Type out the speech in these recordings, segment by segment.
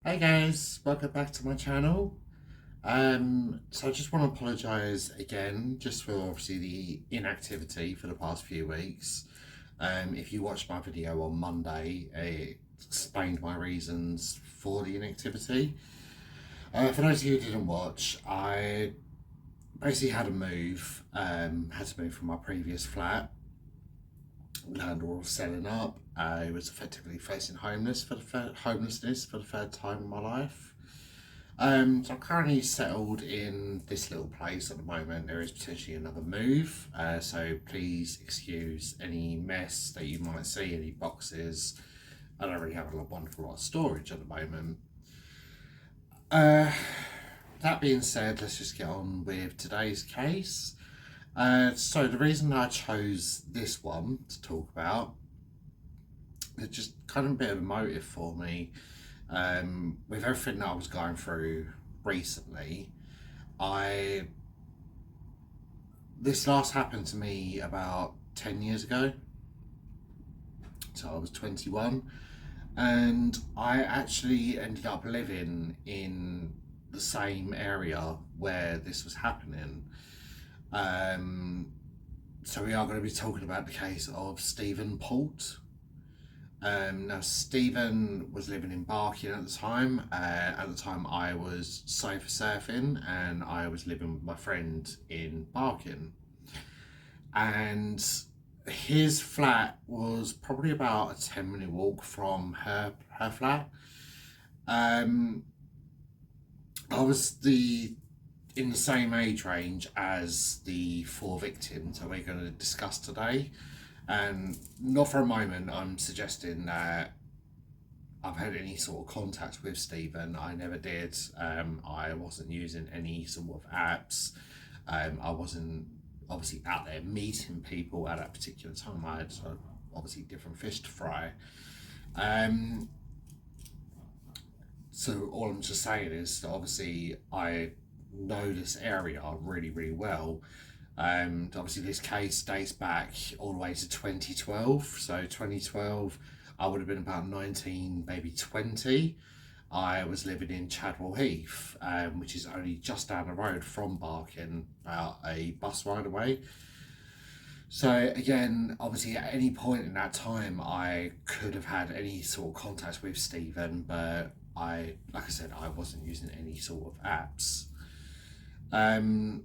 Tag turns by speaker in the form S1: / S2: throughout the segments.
S1: Hey guys, welcome back to my channel. So I just want to apologise again, just for obviously the inactivity for the past few weeks. If you watched my video on Monday, it explained my reasons for the inactivity. For those of you who didn't watch, I basically had to move, from my previous flat. Landlord was selling up. I was effectively facing homelessness for the third time in my life. So I'm currently settled in this little place at the moment. There is potentially another move, so please excuse any mess that you might see, any boxes. I don't really have a wonderful lot of storage at the moment. That being said, let's just get on with today's case. So the reason I chose this one to talk about, it's just kind of a bit of a motive for me. With everything that I was going through recently, I this last happened to me about 10 years ago. So I was 21, and I actually ended up living in the same area where this was happening. So we are going to be talking about the case of Stephen Port. Now, Stephen was living in Barking at the time. At the time, I was sofa surfing and I was living with my friend in Barking. And his flat was probably about a 10-minute walk from her flat. Um, I was in the same age range as the four victims that we're going to discuss today. And not for a moment I'm suggesting that I've had any sort of contact with Stephen. I never did. I wasn't using any sort of apps. I wasn't obviously out there meeting people at that particular time. I had obviously different fish to fry. So all I'm just saying is that obviously I know this area really, really well. Obviously, this case dates back all the way to 2012. So 2012, I would have been about 19, maybe 20. I was living in Chadwell Heath, which is only just down the road from Barking, about a bus ride away. So again, obviously, at any point in that time, I could have had any sort of contact with Stephen, but like I said, I wasn't using any sort of apps. And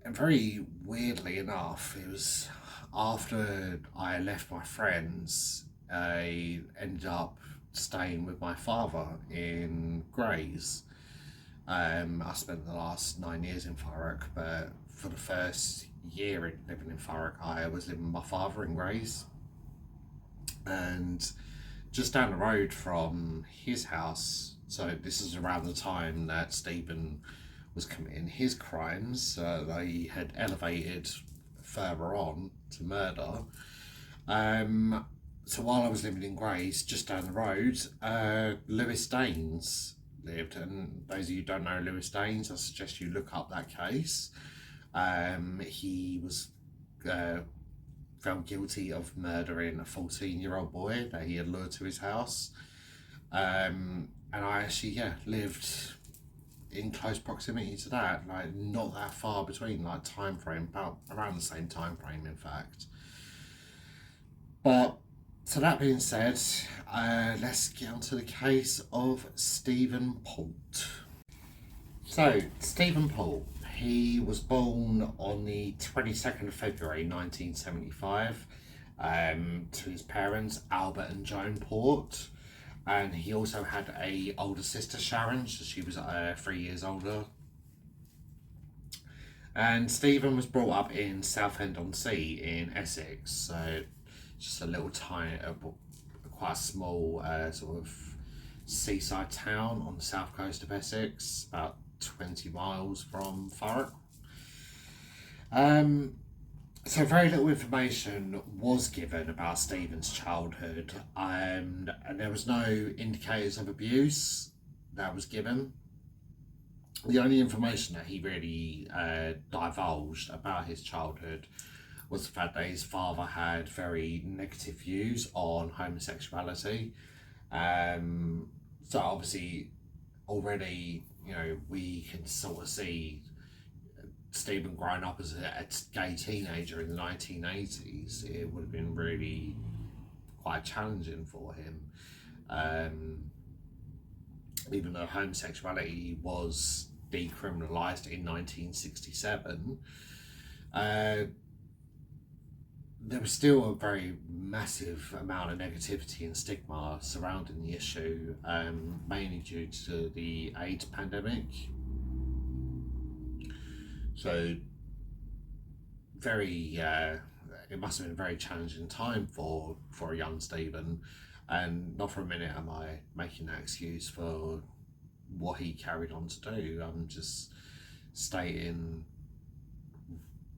S1: very weirdly enough, it was after I left my friends, I ended up staying with my father in Grays. I spent the last 9 years in Thurrock, but for the first year living in Thurrock, I was living with my father in Grays. And just down the road from his house, so this is around the time that Stephen was committing his crimes, they had elevated further on to murder. So while I was living in Grays, just down the road, Lewis Daines lived. And those of you who don't know Lewis Daines, I suggest you look up that case. He was found guilty of murdering a 14-year-old boy that he had lured to his house. And I actually, lived in close proximity to that, like not that far between, like time frame, about around the same time frame, in fact. But so that being said, let's get on to the case of Stephen Port. So Stephen Port, he was born on the 22nd of February 1975 to his parents Albert and Joan Port, and he also had a older sister, Sharon, so she was 3 years older. And Stephen was brought up in Southend-on-Sea in Essex, so just a little tiny, quite a small sort of seaside town on the south coast of Essex, about 20 miles from Thurrock. So very little information was given about Stephen's childhood, and there was no indicators of abuse that was given. The only information that he really divulged about his childhood was the fact that his father had very negative views on homosexuality. So obviously already, we can sort of see Stephen growing up as a gay teenager in the 1980s. It would have been really quite challenging for him. Even though homosexuality was decriminalised in 1967, there was still a very massive amount of negativity and stigma surrounding the issue, mainly due to the AIDS pandemic. So, it must have been a very challenging time for a young Stephen, and not for a minute am I making that excuse for what he carried on to do. I'm just stating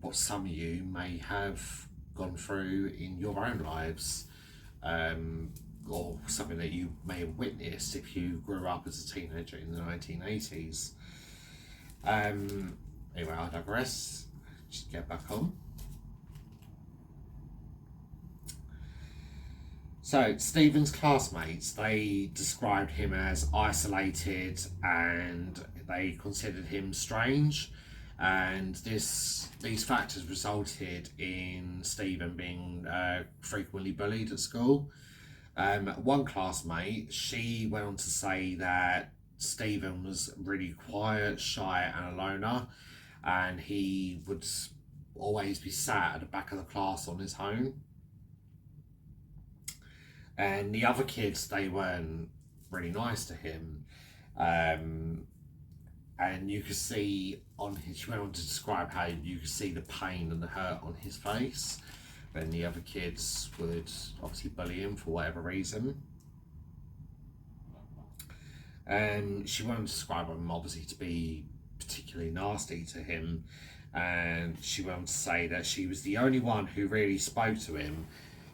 S1: what some of you may have gone through in your own lives, or something that you may have witnessed if you grew up as a teenager in the 1980s. Anyway, I digress. Just get back on. So, Stephen's classmates, they described him as isolated and they considered him strange. And these factors resulted in Stephen being frequently bullied at school. One classmate, she went on to say that Stephen was really quiet, shy and a loner, and he would always be sat at the back of the class on his own. And the other kids, they weren't really nice to him. And you could see she went on to describe how you could see the pain and the hurt on his face. Then the other kids would obviously bully him for whatever reason. And she went on to describe him obviously to be particularly nasty to him. And she went on to say that she was the only one who really spoke to him,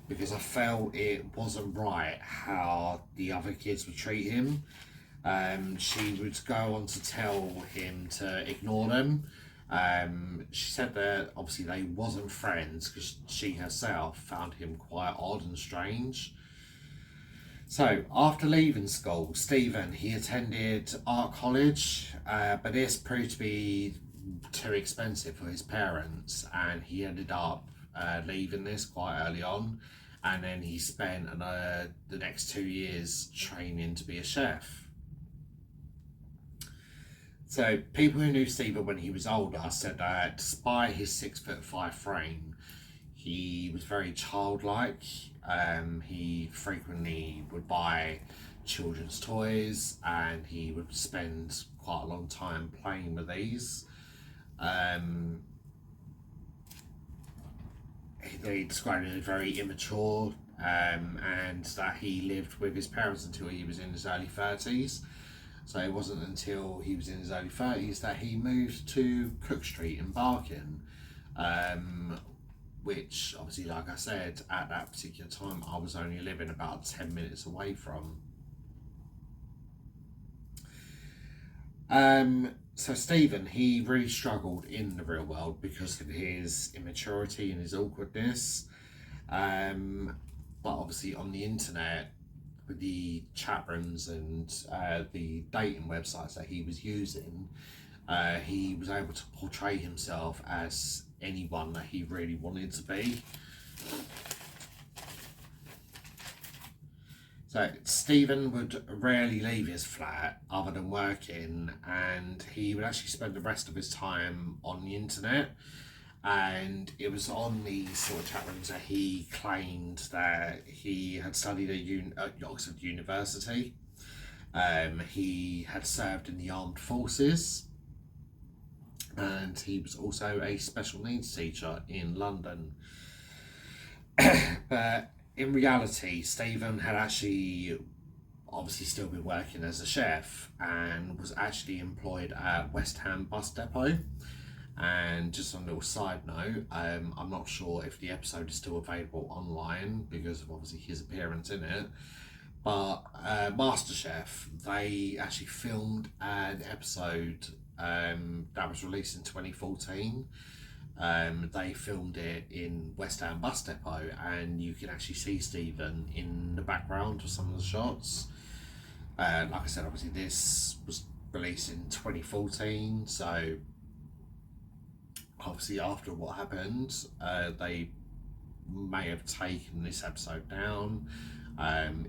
S1: because I felt it wasn't right how the other kids would treat him. She would go on to tell him to ignore them. She said that obviously they wasn't friends because she herself found him quite odd and strange. So after leaving school, Stephen, he attended art college, but this proved to be too expensive for his parents, and he ended up leaving this quite early on. And then he spent the next 2 years training to be a chef. So people who knew Stephen when he was older said that despite his 6'5" frame, he was very childlike. He frequently would buy children's toys and he would spend quite a long time playing with these. They described him as very immature, and that he lived with his parents until he was in his early 30s. So it wasn't until he was in his early 30s that he moved to Cook Street in Barking, which obviously, like I said, at that particular time I was only living about 10 minutes away from. So Stephen, he really struggled in the real world because of his immaturity and his awkwardness. But obviously on the internet, with the chat rooms and the dating websites that he was using, he was able to portray himself as anyone that he really wanted to be. So Stephen would rarely leave his flat other than working, and he would actually spend the rest of his time on the internet. And it was on these sort of chat rooms that he claimed that he had studied at Oxford University. He had served in the armed forces, and he was also a special needs teacher in London. But in reality, Stephen had actually obviously still been working as a chef and was actually employed at West Ham bus depot. And just on a little side note, I'm not sure if the episode is still available online because of obviously his appearance in it, but MasterChef, they actually filmed an episode that was released in 2014. They filmed it in West Ham bus depot, and you can actually see Stephen in the background of some of the shots. Like I said, obviously this was released in 2014, so obviously after what happened, they may have taken this episode down.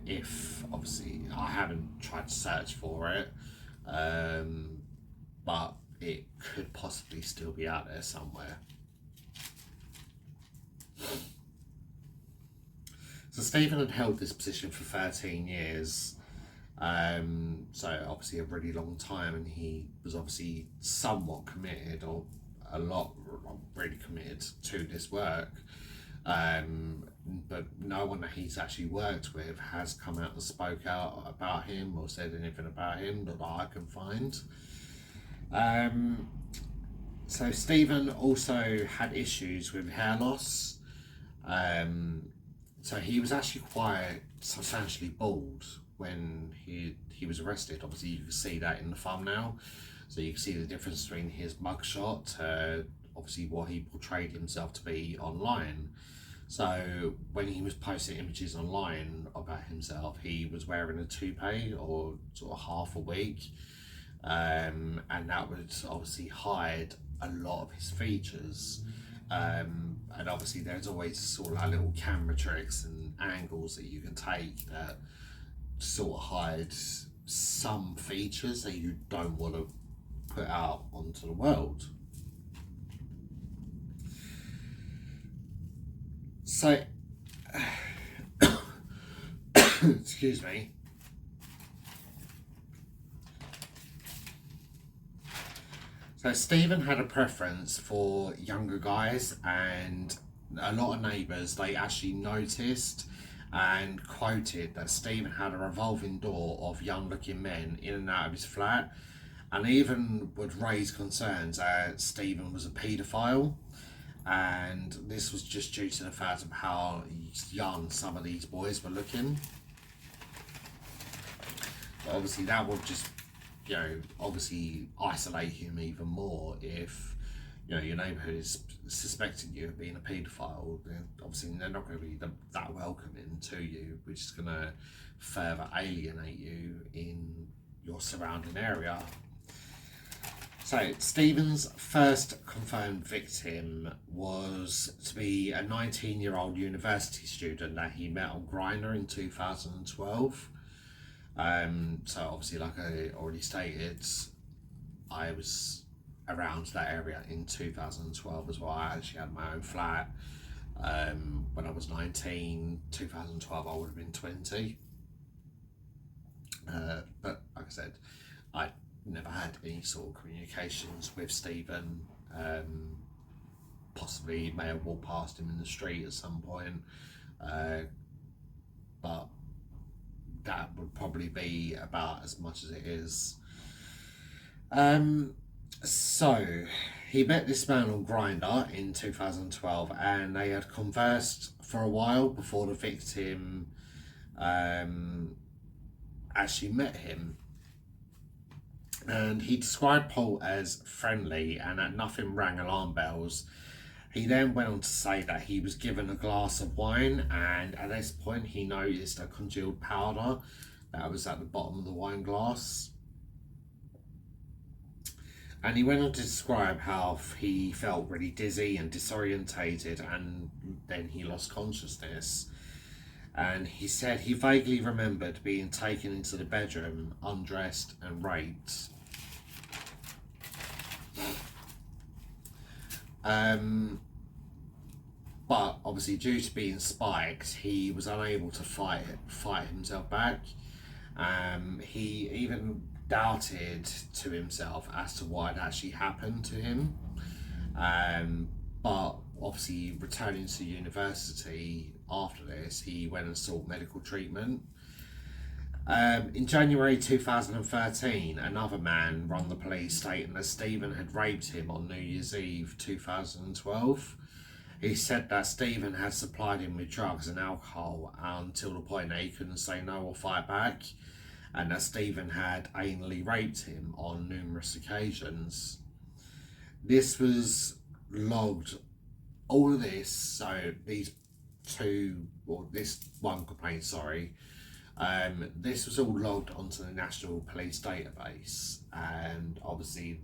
S1: If obviously I haven't tried to search for it, but it could possibly still be out there somewhere. So Stephen had held this position for 13 years. So obviously a really long time, and he was obviously somewhat committed, or a lot really committed to this work. But no one that he's actually worked with has come out and spoke out about him or said anything about him that I can find. So Stephen also had issues with hair loss. So he was actually quite substantially bald when he was arrested. Obviously you can see that in the thumbnail. So you can see the difference between his mugshot, obviously what he portrayed himself to be online. So when he was posting images online about himself, he was wearing a toupee or sort of half a wig. And that would obviously hide a lot of his features. And obviously there's always sort of like little camera tricks and angles that you can take that sort of hide some features that you don't want to put out onto the world. So, excuse me. So Stephen had a preference for younger guys, and a lot of neighbours, they actually noticed and quoted that Stephen had a revolving door of young looking men in and out of his flat, and even would raise concerns that Stephen was a paedophile. And this was just due to the fact of how young some of these boys were looking. But obviously that would just, obviously isolate him even more if, your neighbourhood is suspecting you of being a paedophile. Then obviously they're not going to be that welcoming to you, which is going to further alienate you in your surrounding area. So Stephen's first confirmed victim was to be a 19-year-old university student that he met on Grindr in 2012. So obviously, like I already stated, I was around that area in 2012 as well. I actually had my own flat. When I was 19, 2012 I would have been 20. But like I said, I never had any sort of communications with Stephen. Possibly may have walked past him in the street at some point, but that would probably be about as much as it is. So he met this man on Grindr in 2012, and they had conversed for a while before the victim actually met him. And he described Paul as friendly and that nothing rang alarm bells. He then went on to say that he was given a glass of wine, and at this point he noticed a congealed powder that was at the bottom of the wine glass. And he went on to describe how he felt really dizzy and disorientated, and then he lost consciousness. And he said he vaguely remembered being taken into the bedroom, undressed and raped. But obviously, due to being spiked, he was unable to fight himself back. He even doubted to himself as to what had actually happened to him. But obviously, returning to university after this, he went and sought medical treatment. In January 2013, another man rang the police stating that Stephen had raped him on New Year's Eve 2012. He said that Stephen had supplied him with drugs and alcohol until the point that he couldn't say no or fight back, and that Stephen had anally raped him on numerous occasions. This was logged, all of this, so this one complaint, This was all logged onto the National Police database, and obviously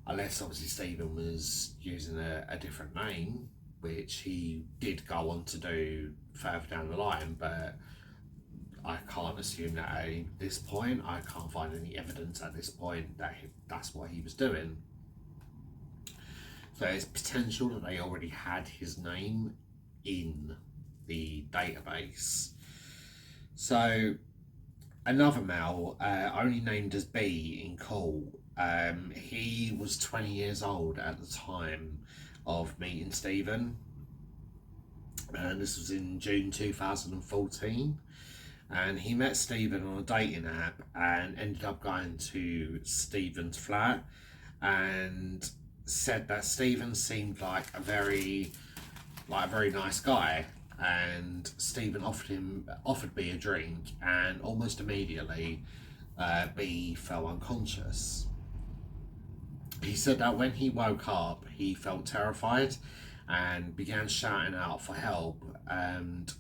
S1: unless obviously Stephen was using a different name, which he did go on to do further down the line, but I can't assume that at this point. I can't find any evidence at this point that that's what he was doing. So it's potential that they already had his name in the database. So another male, only named as B in court, he was 20 years old at the time of meeting Stephen, and this was in June 2014. And he met Stephen on a dating app and ended up going to Stephen's flat, and said that Stephen seemed like a very nice guy, and Stephen offered B a drink, and almost immediately B fell unconscious. He said that when he woke up he felt terrified and began shouting out for help, and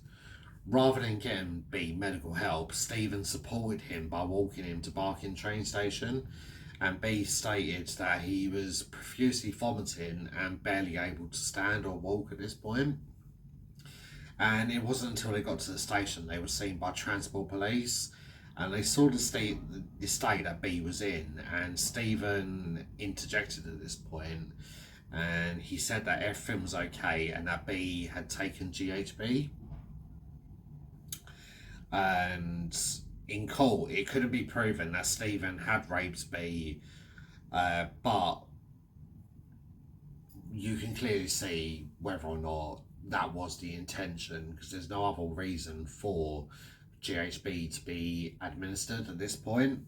S1: rather than getting B medical help, Stephen supported him by walking him to Barking train station, and B stated that he was profusely vomiting and barely able to stand or walk at this point. And it wasn't until they got to the station they were seen by transport police, and they saw the state that B was in, and Stephen interjected at this point, and he said that everything was okay and that B had taken GHB. And in court, it couldn't be proven that Stephen had raped B, but you can clearly see whether or not that was the intention, because there's no other reason for GHB to be administered at this point.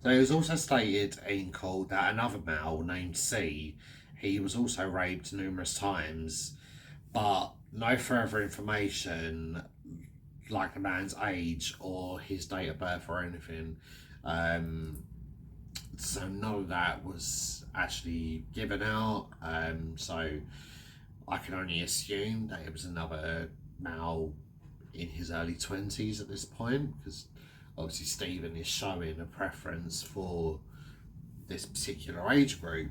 S1: So it was also stated in court that another male named C, he was also raped numerous times, but no further information like the man's age or his date of birth or anything. So none of that was actually given out. So I can only assume that it was another male in his early 20s at this point, because obviously Stephen is showing a preference for this particular age group.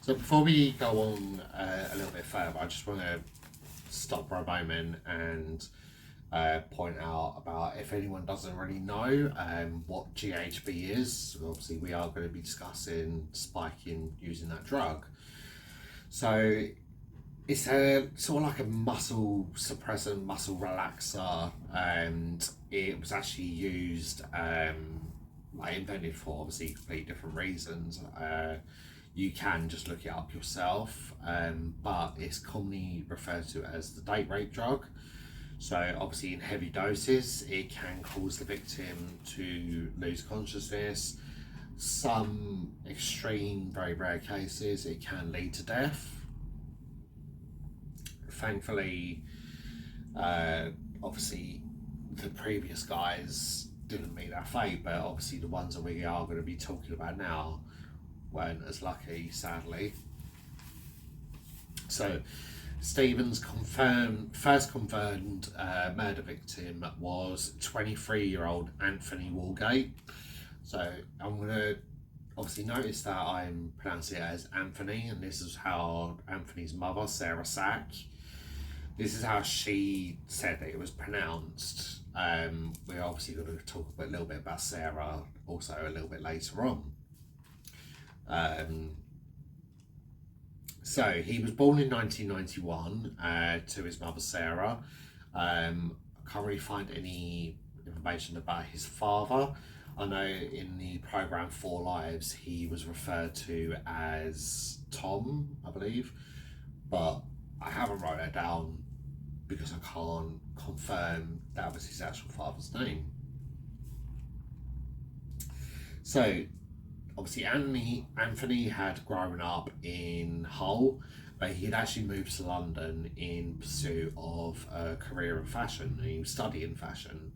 S1: So before we go on a little bit further, I just want to stop for a moment and point out about, if anyone doesn't really know what GHB is, obviously we are going to be discussing spiking using that drug. So it's a sort of like a muscle suppressant, muscle relaxer, and it was actually used, invented for obviously completely different reasons. You can just look it up yourself, but it's commonly referred to as the date rape drug. So obviously in heavy doses, it can cause the victim to lose consciousness. Some extreme, very rare cases, it can lead to death. Thankfully, obviously the previous guys didn't meet that fate, but obviously the ones that we are going to be talking about now weren't as lucky, sadly. So Stephen's first confirmed murder victim was 23-year-old Anthony Walgate. So I'm going to obviously notice that I'm pronouncing it as Anthony, and this is how Anthony's mother, Sarah Sack, this is how she said that it was pronounced. We're obviously going to talk a little bit about Sarah also a little bit later on. So he was born in 1991 to his mother Sarah. I can't really find any information about his father. I know in the programme 4 Lives he was referred to as Tom, I believe, but I haven't wrote that down because I can't confirm that was his actual father's name. So obviously Anthony had grown up in Hull, but he had actually moved to London in pursuit of a career in fashion. He was studying fashion.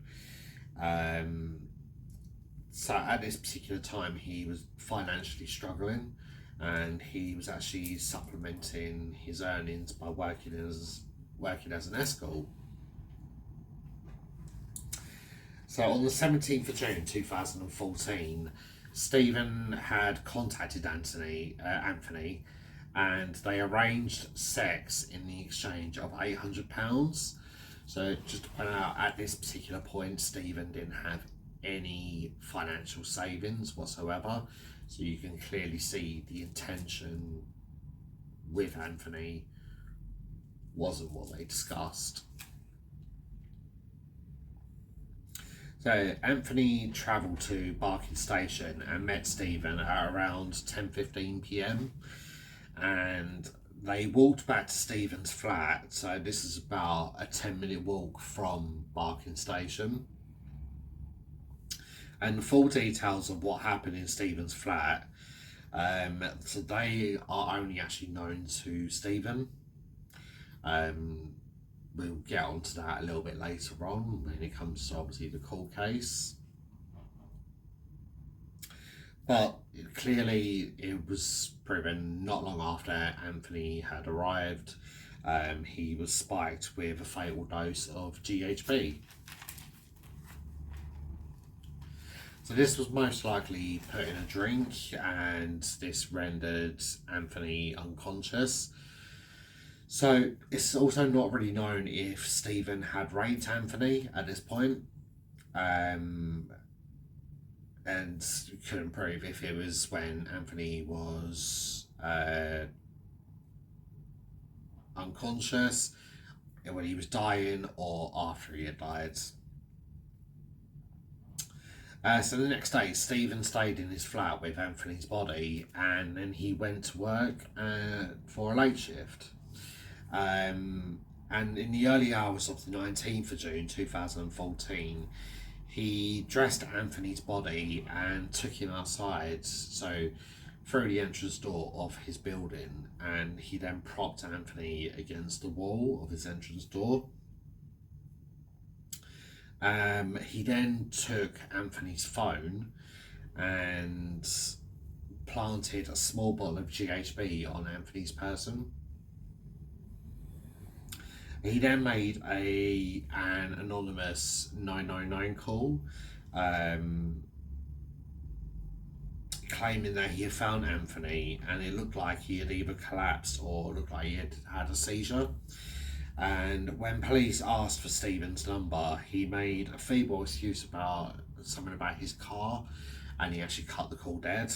S1: So at this particular time he was financially struggling, and he was actually supplementing his earnings by working as an escort. So on the 17th of June 2014, Stephen had contacted Anthony, and they arranged sex in the exchange of £800. So just to point out, at this particular point, Stephen didn't have any financial savings whatsoever. So you can clearly see the intention with Anthony wasn't what they discussed. So Anthony travelled to Barking Station and met Stephen at around 10:15 p.m. and they walked back to Stephen's flat. So this is about a 10-minute walk from Barking Station. And the full details of what happened in Stephen's flat, so they are only actually known to Stephen. We'll get onto that a little bit later on when it comes to obviously the court case. But clearly it was proven not long after Anthony had arrived, he was spiked with a fatal dose of GHB. So this was most likely put in a drink, and this rendered Anthony unconscious. So it's also not really known if Stephen had raped Anthony at this point, and couldn't prove if it was when Anthony was unconscious, when he was dying, or after he had died. So the next day, Stephen stayed in his flat with Anthony's body, and then he went to work for a late shift. And in the early hours of the 19th of June 2014, he dressed Anthony's body and took him outside, so through the entrance door of his building, and he then propped Anthony against the wall of his entrance door. He then took Anthony's phone and planted a small bottle of GHB on Anthony's person. He then made an anonymous 999 call, claiming that he had found Anthony, and it looked like he had either collapsed or looked like he had had a seizure. And when police asked for Stephen's number, he made a feeble excuse about something about his car, and he actually cut the call dead.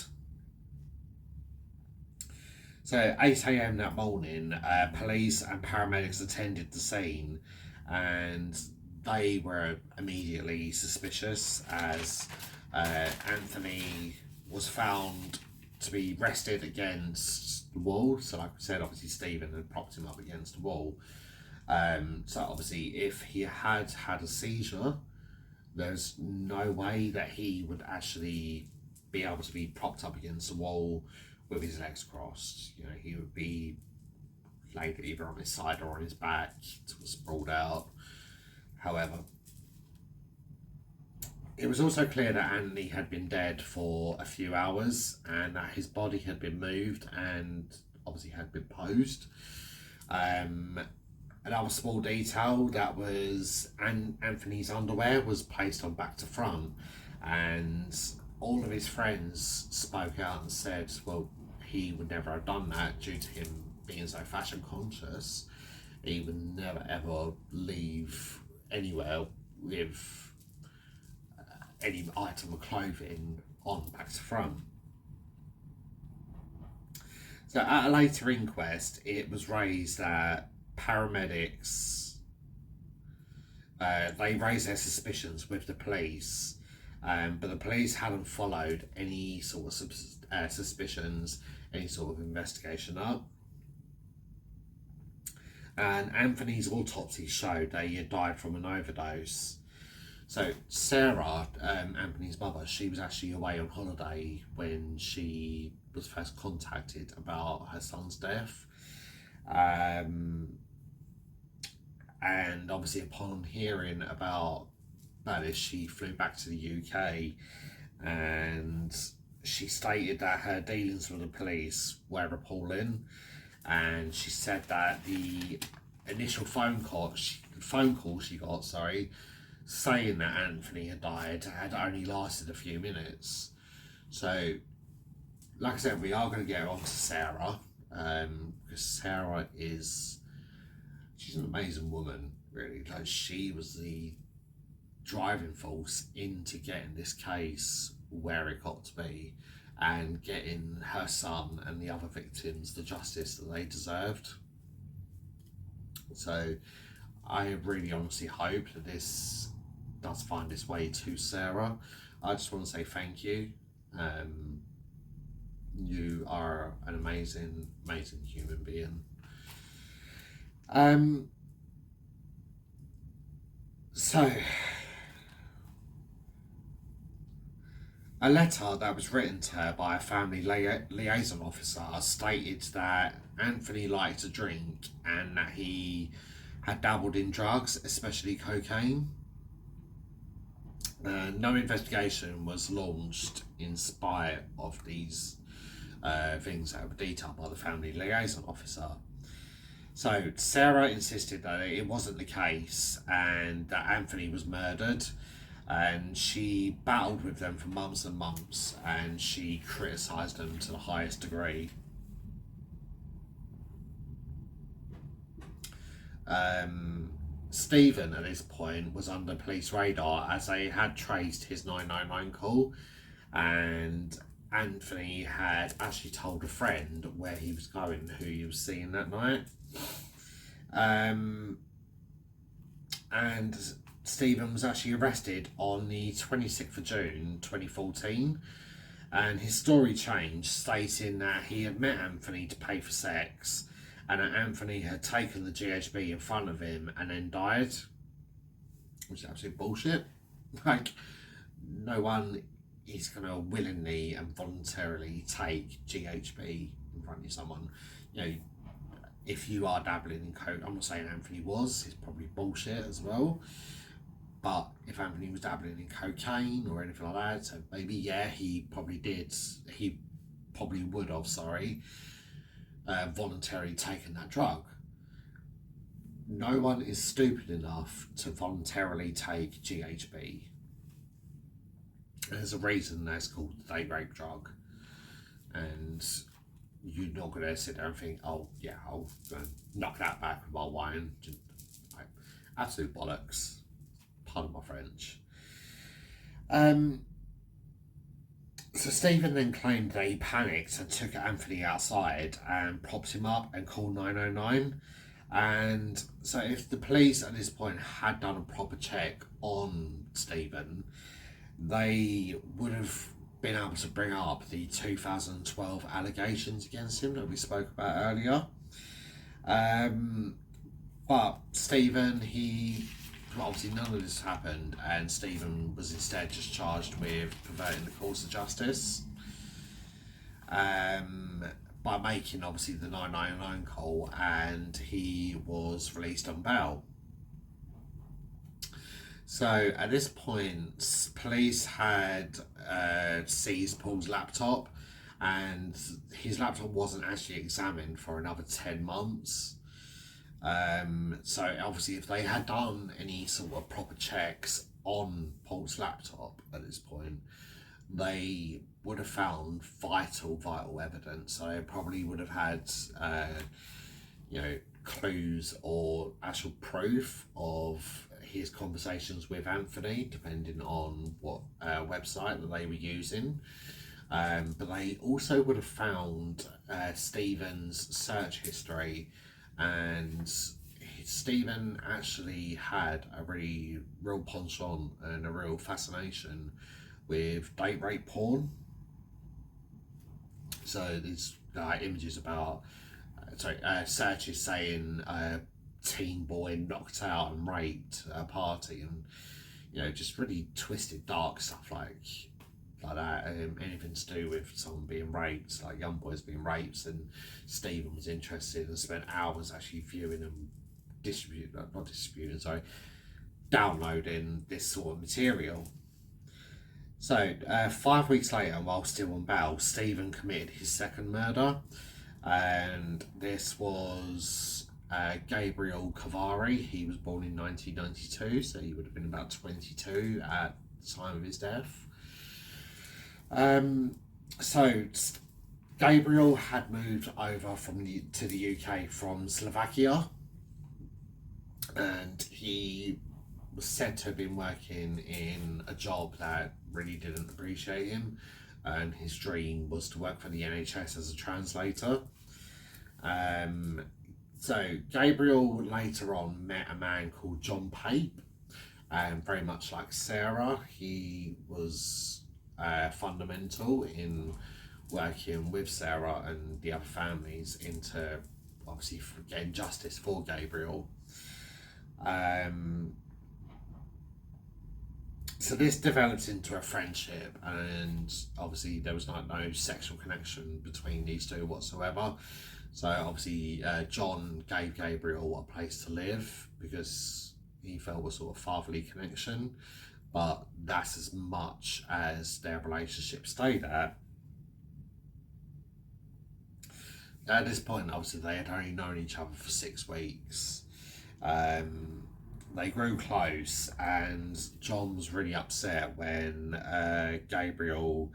S1: So 8 a.m. that morning, police and paramedics attended the scene, and they were immediately suspicious, as Anthony was found to be rested against the wall. So like I said, obviously Stephen had propped him up against the wall. So obviously if he had had a seizure, there's no way that he would actually be able to be propped up against the wall with his legs crossed. You know, he would be laid either on his side or on his back, sprawled out. However, it was also clear that Anthony had been dead for a few hours, and that his body had been moved and obviously had been posed. Another small detail, that was Anthony's underwear was placed on back to front, and all of his friends spoke out and said, well, he would never have done that due to him being so fashion conscious. He would never ever leave anywhere with any item of clothing on back to front. So at a later inquest, it was raised that paramedics, they raised their suspicions with the police, but the police hadn't followed any sort of suspicions, any sort of investigation up. And Anthony's autopsy showed that he had died from an overdose. So Sarah, Anthony's mother, she was actually away on holiday when she was first contacted about her son's death. And obviously upon hearing about this, she flew back to the UK, and she stated that her dealings with the police were appalling, and she said that the initial phone call she got, saying that Anthony had died had only lasted a few minutes. So, like I said, we are going to get on to Sarah, because Sarah she's an amazing woman, really. Like, she was the driving force into getting this case where it got to be, and getting her son and the other victims the justice that they deserved. So I really honestly hope that this does find its way to Sarah. I just want to say thank you. You are an amazing, amazing human being. So, a letter that was written to her by a family liaison officer stated that Anthony liked to drink and that he had dabbled in drugs, especially cocaine. No investigation was launched in spite of these things that were detailed by the family liaison officer. So Sarah insisted that it wasn't the case and that Anthony was murdered, and she battled with them for months and months, and she criticised them to the highest degree. Stephen at this point was under police radar as they had traced his 999 call, and Anthony had actually told a friend where he was going, who he was seeing that night. And Stephen was actually arrested on the 26th of June 2014, and his story changed, stating that he had met Anthony to pay for sex, and that Anthony had taken the GHB in front of him and then died, which is absolute bullshit. Like, no one is going to willingly and voluntarily take GHB in front of someone. You know, if you are dabbling in coke, I'm not saying Anthony was, it's probably bullshit as well. But if Anthony was dabbling in cocaine or anything like that, so maybe, yeah, he probably would have, voluntarily taken that drug. No one is stupid enough to voluntarily take GHB. There's a reason that's called the date rape drug. And you're not going to sit there and think, oh, yeah, I'll knock that back with my wine. Like, absolute bollocks. Pardon my French. So Stephen then claimed that he panicked and took Anthony outside and propped him up and called 909. And so if the police at this point had done a proper check on Stephen, they would have been able to bring up the 2012 allegations against him that we spoke about earlier. But Stephen, obviously none of this happened, and Stephen was instead just charged with perverting the course of justice, by making obviously the 999 call, and he was released on bail. So at this point, police had seized Paul's laptop, and his laptop wasn't actually examined for another 10 months. So obviously if they had done any sort of proper checks on Paul's laptop at this point, they would have found vital evidence. So they probably would have had clues or actual proof of his conversations with Anthony, depending on what website that they were using. But they also would have found Stephen's search history, and Stephen actually had a really real penchant and a real fascination with date rape porn. So these images about searches saying teen boy knocked out and raped at a party, and just really twisted, dark stuff like that. Anything to do with someone being raped, like young boys being raped, and Stephen was interested and spent hours actually viewing and downloading this sort of material. So, 5 weeks later, while still on bail, Stephen committed his second murder, and this was Gabriel Cavari. He was born in 1992, so he would have been about 22 at the time of his death. So, Gabriel had moved over to the UK from Slovakia, and he was said to have been working in a job that really didn't appreciate him, and his dream was to work for the NHS as a translator. So Gabriel later on met a man called John Pape, and very much like Sarah, he was fundamental in working with Sarah and the other families into obviously getting justice for Gabriel. So this develops into a friendship, and obviously there was no sexual connection between these two whatsoever. So obviously John gave Gabriel a place to live because he felt a sort of fatherly connection, but that's as much as their relationship stayed at. At this point, obviously they had only known each other for 6 weeks. They grew close, and John was really upset when Gabriel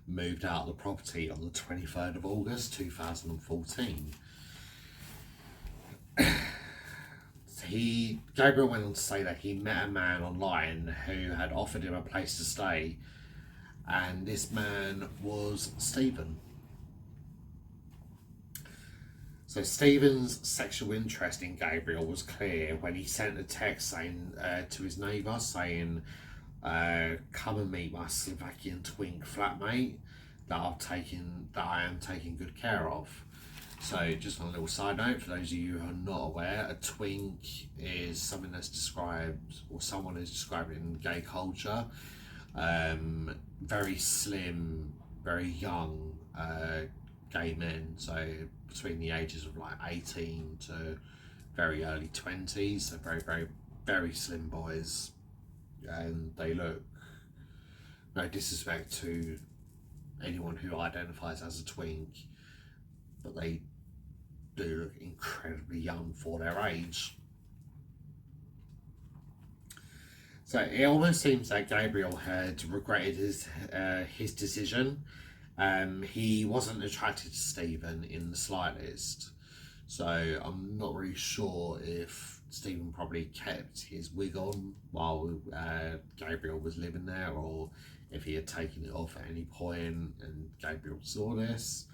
S1: moved out of the property on the 23rd of August 2014. Gabriel went on to say that he met a man online who had offered him a place to stay, and this man was Stephen. So Stephen's sexual interest in Gabriel was clear when he sent a text saying to his neighbour saying, "Come and meet my Slovakian twink flatmate that I am taking good care of." So just on a little side note, for those of you who are not aware, a twink is something that's described, or someone is described in gay culture, very slim, very young gay men, so between the ages of like 18 to very early 20s, so very, very, very slim boys, and they look, no disrespect to anyone who identifies as a twink, but they do look incredibly young for their age. So it almost seems that Gabriel had regretted his decision. He wasn't attracted to Stephen in the slightest, so I'm not really sure if Stephen probably kept his wig on while Gabriel was living there, or if he had taken it off at any point and Gabriel saw this.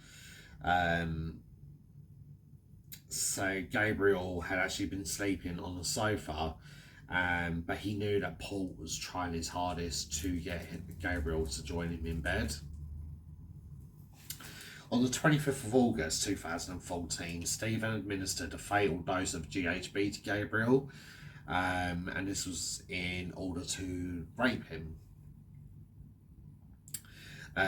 S1: So Gabriel had actually been sleeping on the sofa, but he knew that Paul was trying his hardest to get Gabriel to join him in bed. On the 25th of August 2014, Stephen administered a fatal dose of GHB to Gabriel, and this was in order to rape him.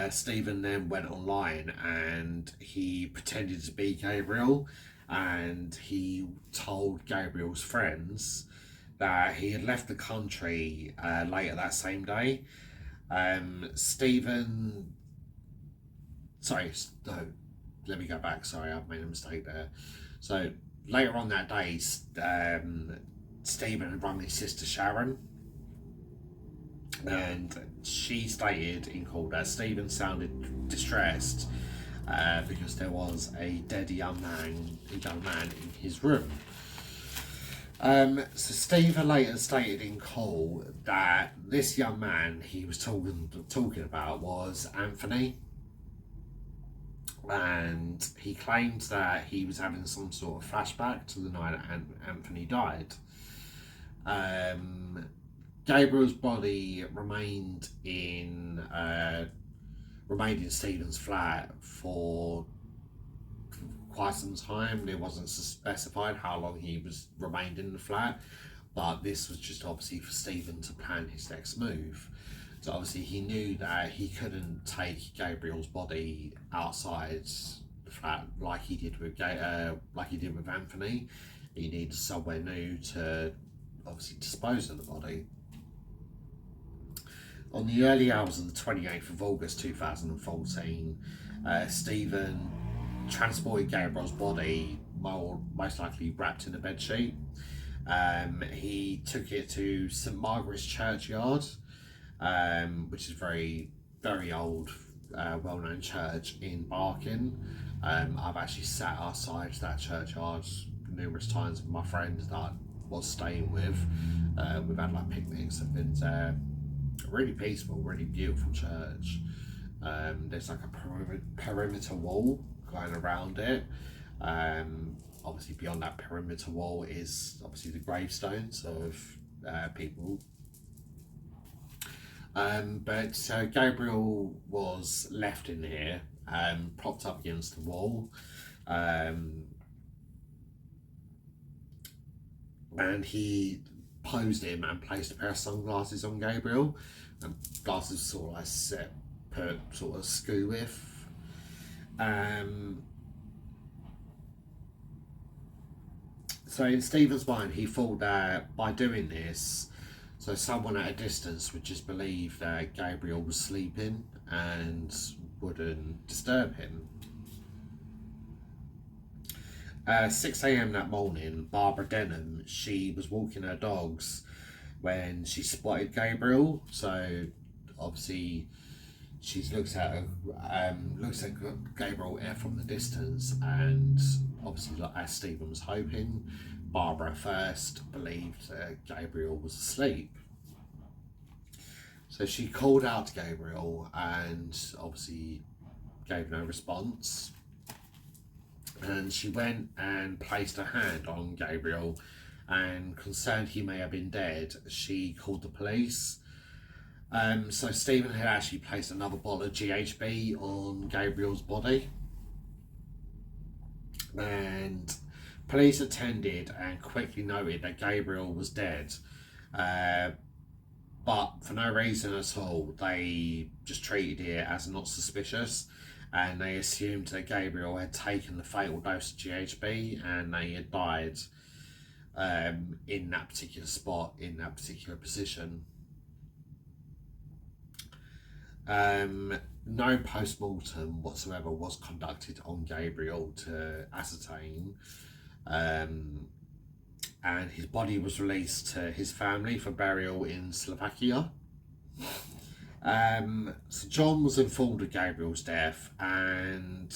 S1: Stephen then went online and he pretended to be Gabriel, and he told Gabriel's friends that he had left the country later that same day. Let me go back. Sorry, I've made a mistake there. So later on that day, Stephen had rung his sister Sharon, and she stated in court that Stephen sounded distressed because there was a dead young man in his room. So Stephen later stated in court that this young man he was talking about was Anthony, and he claimed that he was having some sort of flashback to the night that Anthony died. Gabriel's body remained in Stephen's flat for quite some time. It wasn't specified how long he was remained in the flat, but this was just obviously for Stephen to plan his next move. So obviously he knew that he couldn't take Gabriel's body outside the flat like he did with Anthony. He needed somewhere new to obviously dispose of the body. On the early hours of the 28th of August 2014, Stephen transported Gabriel's body, most likely wrapped in a bedsheet. He took it to St Margaret's Churchyard, which is a very old, well-known church in Barking. I've actually sat outside that churchyard numerous times with my friends that I was staying with. We've had like picnics and been there. Really peaceful, really beautiful church. There's like a perimeter wall going around it. Obviously beyond that perimeter wall is obviously the gravestones of people. But so Gabriel was left in here, propped up against the wall, and he posed him and placed a pair of sunglasses on Gabriel, and glasses sort of like put sort of skew with. So in Stephen's mind, he thought that by doing this, so someone at a distance would just believe that Gabriel was sleeping and wouldn't disturb him. 6 a.m. that morning, Barbara Denham, she was walking her dogs when she spotted Gabriel. So obviously she looks at Gabriel from the distance, and obviously, like as Stephen was hoping, Barbara first believed that Gabriel was asleep. So she called out to Gabriel and obviously gave no response. And she went and placed her hand on Gabriel, and concerned he may have been dead, she called the police. So Stephen had actually placed another bottle of GHB on Gabriel's body, and police attended and quickly noted that Gabriel was dead, but for no reason at all. They just treated it as not suspicious, and they assumed that Gabriel had taken the fatal dose of GHB and they had died in that particular spot, in that particular position. No post-mortem whatsoever was conducted on Gabriel to ascertain, and his body was released to his family for burial in Slovakia. So John was informed of Gabriel's death and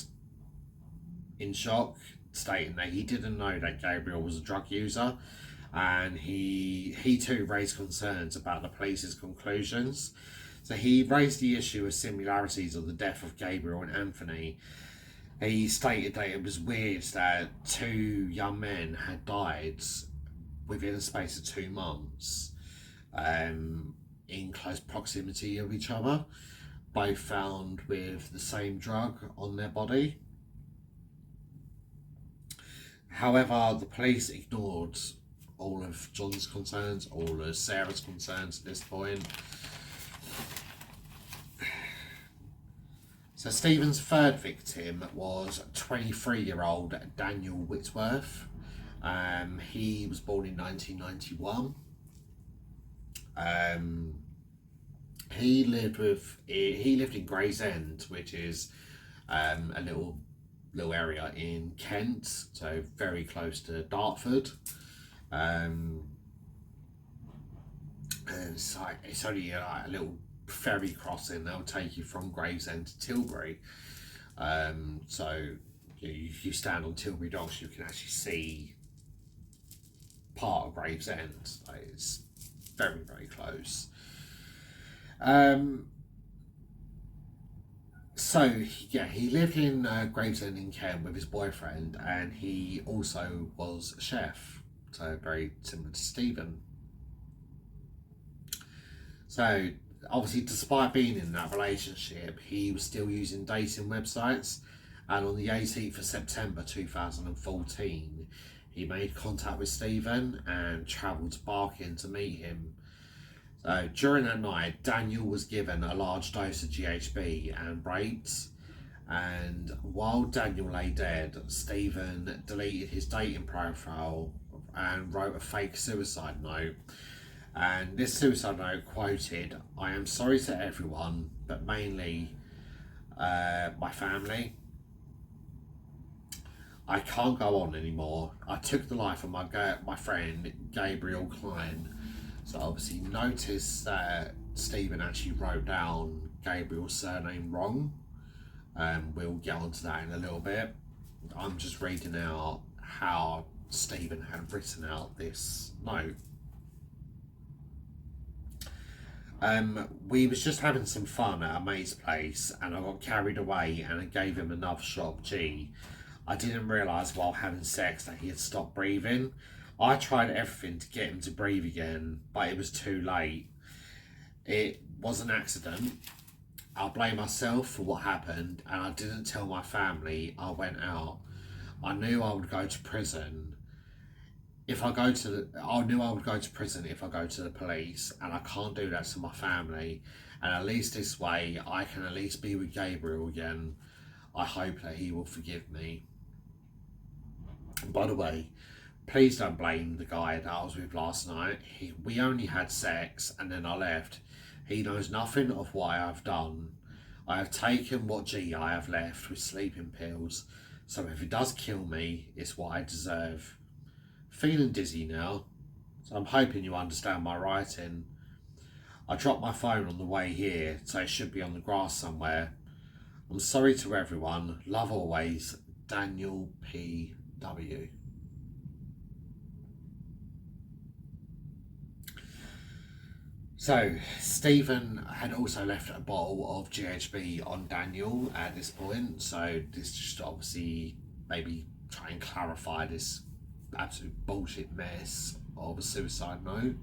S1: in shock, stating that he didn't know that Gabriel was a drug user, and he too raised concerns about the police's conclusions. So he raised the issue of similarities of the death of Gabriel and Anthony. He stated that it was weird that two young men had died within a space of 2 months, in close proximity of each other, both found with the same drug on their body. However, the police ignored all of John's concerns, all of Sarah's concerns at this point. So Stephen's third victim was 23-year-old Daniel Whitworth. He was born in 1991. He lived in Gravesend, which is a little area in Kent, so very close to Dartford. And it's only a little ferry crossing that'll take you from Gravesend to Tilbury. So you stand on Tilbury Docks, you can actually see part of Gravesend. It's very, very close. So he lived in Gravesend in Kent with his boyfriend, and he also was a chef, so very similar to Stephen. So obviously, despite being in that relationship, he was still using dating websites, and on the 18th of September 2014, he made contact with Stephen and travelled to Barking to meet him. So during that night, Daniel was given a large dose of GHB and raped, and while Daniel lay dead, Stephen deleted his dating profile and wrote a fake suicide note. And this suicide note quoted, "I am sorry to everyone, but mainly my family. I can't go on anymore. I took the life of my friend Gabriel Klein." So obviously notice that Stephen actually wrote down Gabriel's surname wrong. We'll get onto that in a little bit. I'm just reading out how Stephen had written out this note. We was just having some fun at a mate's place and I got carried away and I gave him another shot of G. I didn't realise while having sex that he had stopped breathing. I tried everything to get him to breathe again, but it was too late. It was an accident. I'll blame myself for what happened, and I didn't tell my family I went out. I knew I would go to prison. I knew I would go to prison if I go to the police, and I can't do that to my family. And at least this way, I can at least be with Gabriel again. I hope that he will forgive me. By the way, please don't blame the guy that I was with last night. We only had sex and then I left. He knows nothing of what I have done. I have taken what G I have left with sleeping pills, so if he does kill me, it's what I deserve. Feeling dizzy now, so I'm hoping you understand my writing. I dropped my phone on the way here, so it should be on the grass somewhere. I'm sorry to everyone. Love always, Daniel P.W. So, Stephen had also left a bottle of GHB on Daniel at this point, so this just obviously maybe try and clarify this absolute bullshit mess of a suicide note.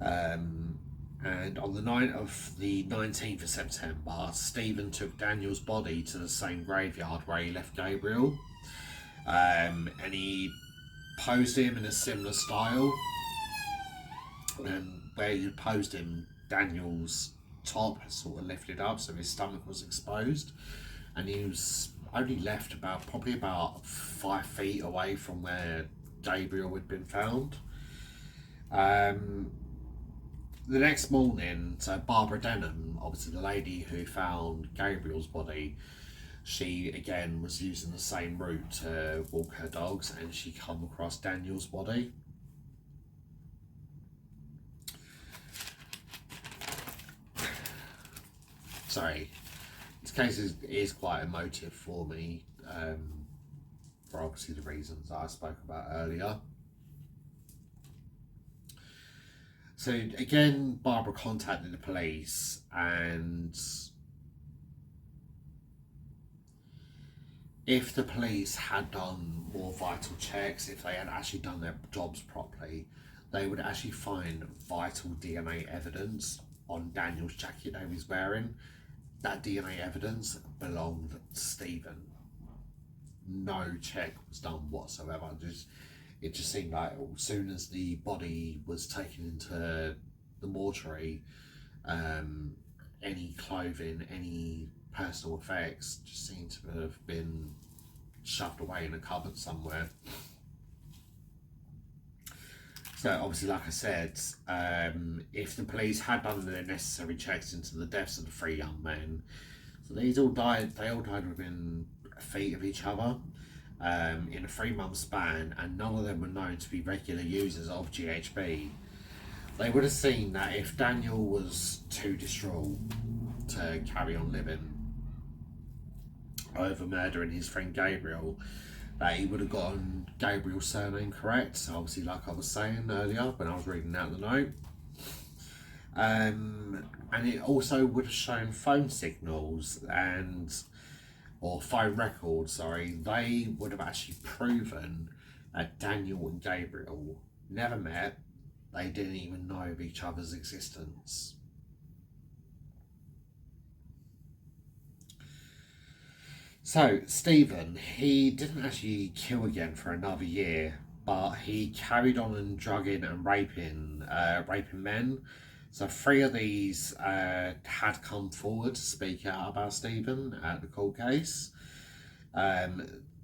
S1: And on the night of the 19th of September, Stephen took Daniel's body to the same graveyard where he left Gabriel, and he posed him in a similar style. And where you posed him, Daniel's top sort of lifted up, so his stomach was exposed, and he was only left probably about 5 feet away from where Gabriel had been found. The next morning, so Barbara Denham, obviously the lady who found Gabriel's body, she again was using the same route to walk her dogs, and she come across Daniel's body. Sorry, this case is quite emotive for me, for obviously the reasons I spoke about earlier. So again, Barbara contacted the police, and if the police had done more vital checks, if they had actually done their jobs properly, they would actually find vital DNA evidence on Daniel's jacket that he was wearing. That DNA evidence belonged to Stephen. No check was done whatsoever. It just seemed like as soon as the body was taken into the mortuary, any clothing, any personal effects just seemed to have been shoved away in a cupboard somewhere. So obviously, like I said, if the police had done their necessary checks into the deaths of the 3 young men, so they all died within feet of each other, in a 3-month span, and none of them were known to be regular users of GHB. They would have seen that if Daniel was too distraught to carry on living over murdering his friend Gabriel, that he would have gotten Gabriel's surname correct, obviously, like I was saying earlier when I was reading out the note. And it also would have shown phone signals or phone records, sorry. They would have actually proven that Daniel and Gabriel never met. They didn't even know of each other's existence. So, Stephen, he didn't actually kill again for another year, but he carried on and drugging and raping men. So 3 of these had come forward to speak out about Stephen at the court case.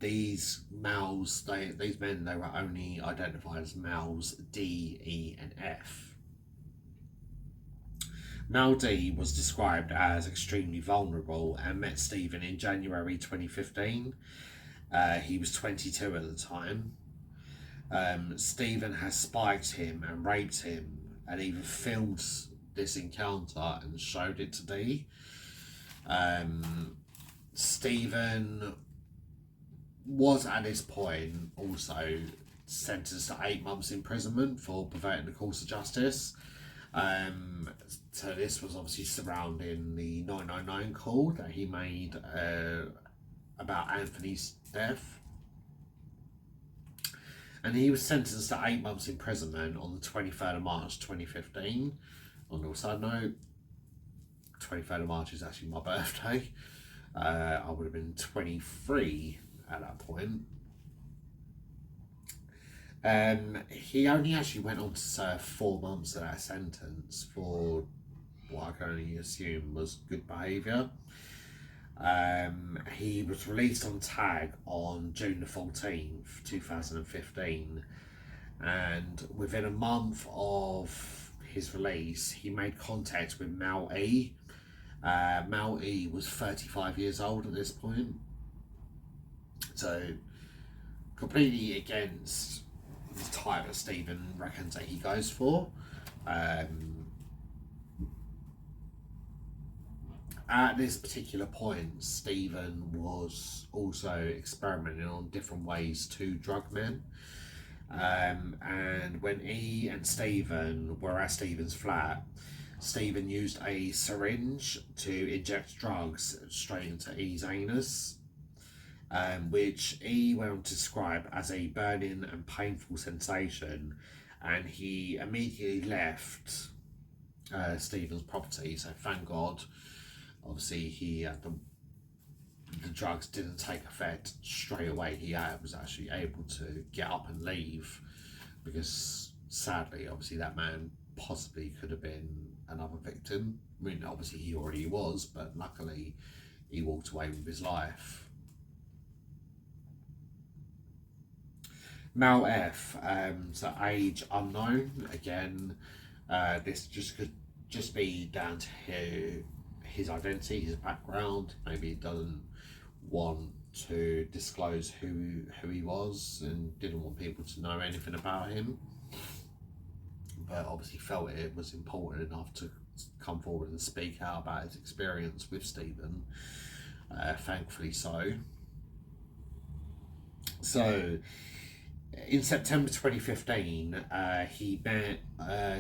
S1: These males, these men, they were only identified as males D, E, and F. Mel D was described as extremely vulnerable and met Stephen in January 2015. He was 22 at the time. Stephen has spiked him and raped him and even filmed this encounter and showed it to Dee. Stephen was at this point also sentenced to 8 months imprisonment for perverting the course of justice. So this was obviously surrounding the 999 call that he made about Anthony's death. And he was sentenced to 8 months imprisonment on the 23rd of March 2015. On a side note, 23rd of March is actually my birthday. I would have been 23 at that point. He only actually went on to serve 4 months of that sentence for what I can only assume was good behaviour. He was released on tag on June the 14th, 2015, and within a month of his release, he made contact with Mel E. Mel E was 35 years old at this point, so completely against the type that Stephen reckons that he goes for. At this particular point, Stephen was also experimenting on different ways to drug men. And when E and Stephen were at Stephen's flat, Stephen used a syringe to inject drugs straight into E's anus, which E went on to describe as a burning and painful sensation, and he immediately left Stephen's property, so thank God. Obviously, the drugs didn't take effect straight away. He was actually able to get up and leave, because sadly, obviously, that man possibly could have been another victim. I mean, obviously, he already was, but luckily, he walked away with his life. Mel F, so age unknown. Again, this could just be down to his identity, his background. Maybe he doesn't want to disclose who he was and didn't want people to know anything about him, but obviously felt it was important enough to come forward and speak out about his experience with Stephen. Thankfully so. So in September 2015, he met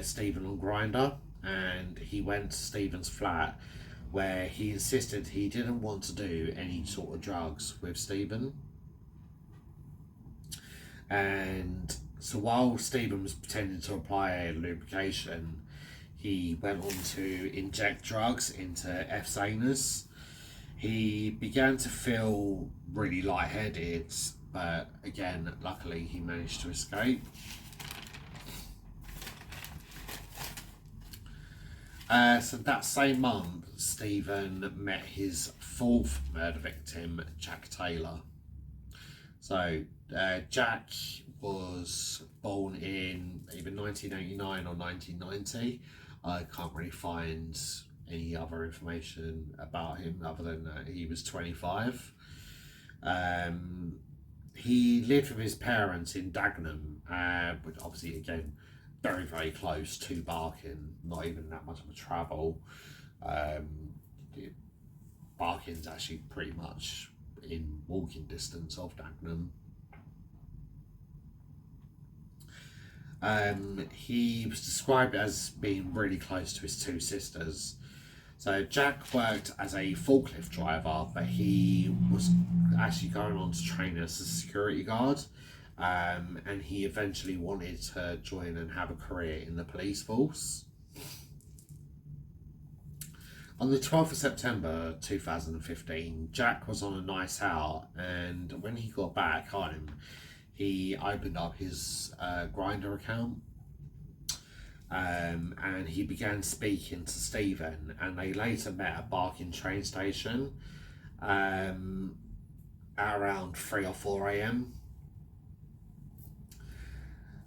S1: Stephen on Grindr, and he went to Stephen's flat, where he insisted he didn't want to do any sort of drugs with Stephen. And so while Stephen was pretending to apply a lubrication, he went on to inject drugs into F's anus. He began to feel really lightheaded, but again, luckily he managed to escape. So that same month, Stephen met his fourth murder victim, Jack Taylor. So Jack was born in either 1989 or 1990. I can't really find any other information about him other than that he was 25. He lived with his parents in Dagenham, which obviously, again, very, very close to Barking, not even that much of a travel. Barking's actually pretty much in walking distance of Dagenham. He was described as being really close to his two sisters. So Jack worked as a forklift driver, but he was actually going on to train as a security guard. And he eventually wanted to join and have a career in the police force. On the 12th of September 2015, Jack was on a night out, and when he got back home, he opened up his Grindr account, and he began speaking to Stephen, and they later met at Barking train station at around 3 or 4 a.m.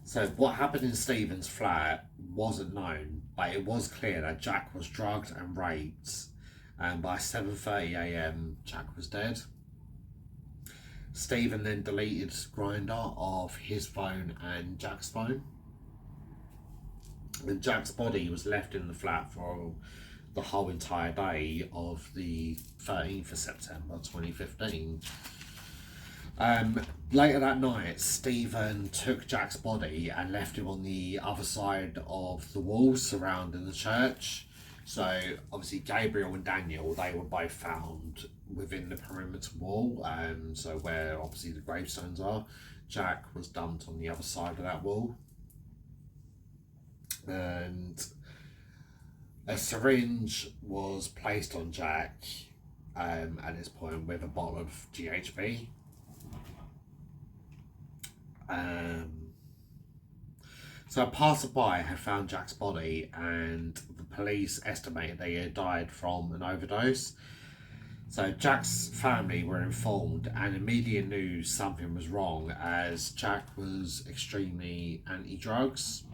S1: So what happened in Stephen's flat wasn't known, but it was clear that Jack was drugged and raped, and by 7:30 a.m. Jack was dead. Stephen then deleted Grindr off his phone and Jack's phone. And Jack's body was left in the flat for the whole entire day of the 13th of September 2015. Later that night, Stephen took Jack's body and left him on the other side of the wall surrounding the church. So obviously Gabriel and Daniel, they were both found within the perimeter wall, so where obviously the gravestones are. Jack was dumped on the other side of that wall. And a syringe was placed on Jack at this point with a bottle of GHB. So a passerby had found Jack's body, and the police estimated that he had died from an overdose. So Jack's family were informed and immediately knew something was wrong, as Jack was extremely anti-drugs.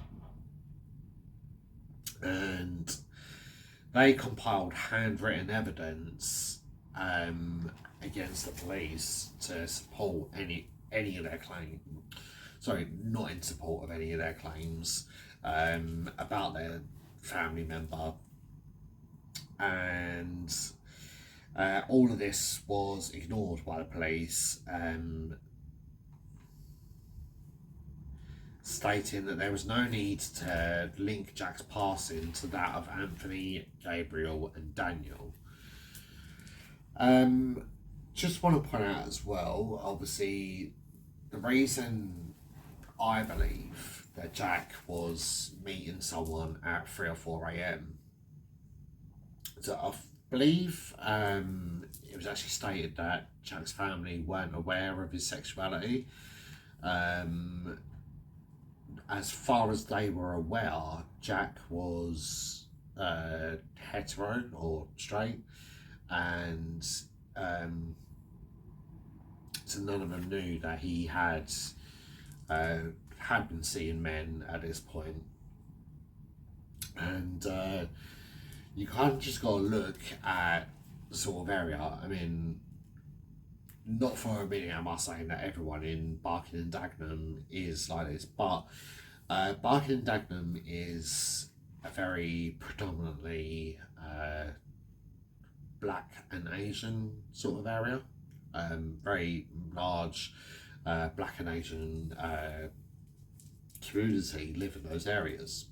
S1: And they compiled handwritten evidence against the police to support any of their claims. Sorry, not in support of any of their claims about their family member. And all of this was ignored by the police, stating that there was no need to link Jack's passing to that of Anthony, Gabriel and Daniel. Just want to point out as well, obviously, the reason I believe that Jack was meeting someone at 3 or 4 a.m. So I believe it was actually stated that Jack's family weren't aware of his sexuality. As far as they were aware, Jack was hetero or straight, and so none of them knew that he had been seeing men at this point. And you kind of just got to look at the sort of area. I mean, not for a minute am I saying that everyone in Barking and Dagenham is like this, but Barking and Dagenham is a very predominantly black and Asian sort of area. Very large black and Asian community live in those areas.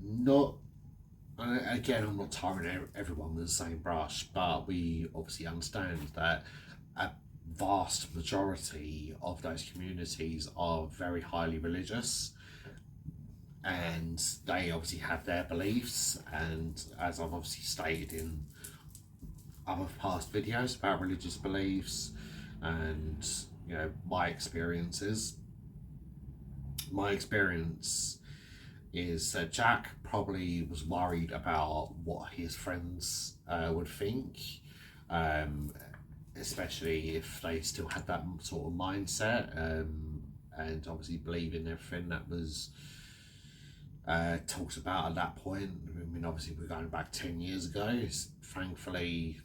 S1: Not, again, I'm not tarring everyone with the same brush, but we obviously understand that a vast majority of those communities are very highly religious, and they obviously have their beliefs, and as I've obviously stated in other past videos about religious beliefs and my experience is that Jack probably was worried about what his friends would think, especially if they still had that sort of mindset, and obviously believing everything that was talked about at that point. I mean, obviously we're going back 10 years ago. Thankfully,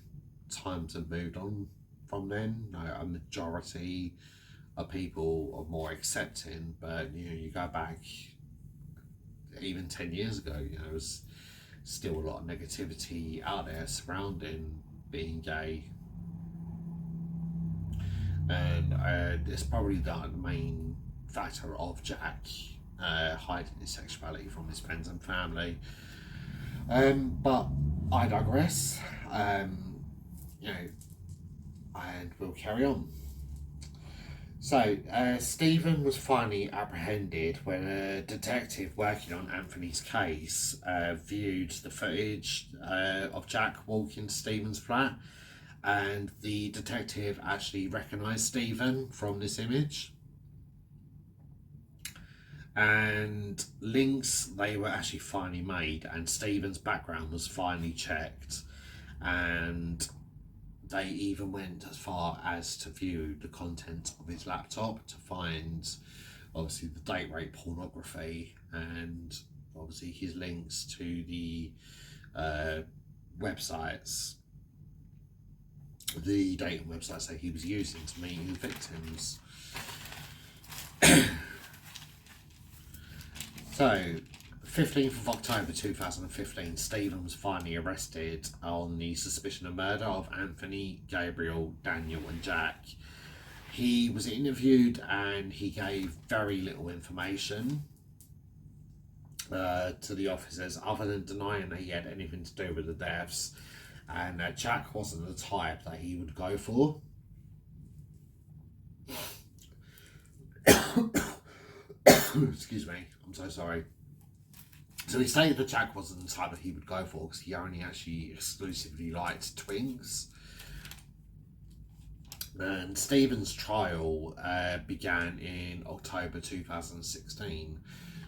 S1: times have moved on from then. A majority of people are more accepting, but you go back even 10 years ago, there's still a lot of negativity out there surrounding being gay, and it's probably the main factor of Jack hiding his sexuality from his friends and family. But I digress. And we'll carry on. So, Stephen was finally apprehended when a detective working on Anthony's case viewed the footage of Jack walking to Stephen's flat, and the detective actually recognised Stephen from this image. And links, they were actually finally made, and Stephen's background was finally checked, and they even went as far as to view the content of his laptop to find obviously the date rape pornography and obviously his links to the websites, the dating websites that he was using to meet his victims. So, 15th of October 2015, Stephen was finally arrested on the suspicion of murder of Anthony, Gabriel, Daniel and Jack. He was interviewed and he gave very little information to the officers other than denying that he had anything to do with the deaths, and Jack wasn't the type that he would go for. Excuse me, I'm so sorry. So he stated that Jack wasn't the type that he would go for because he only actually exclusively liked twins. And Stephen's trial began in October 2016.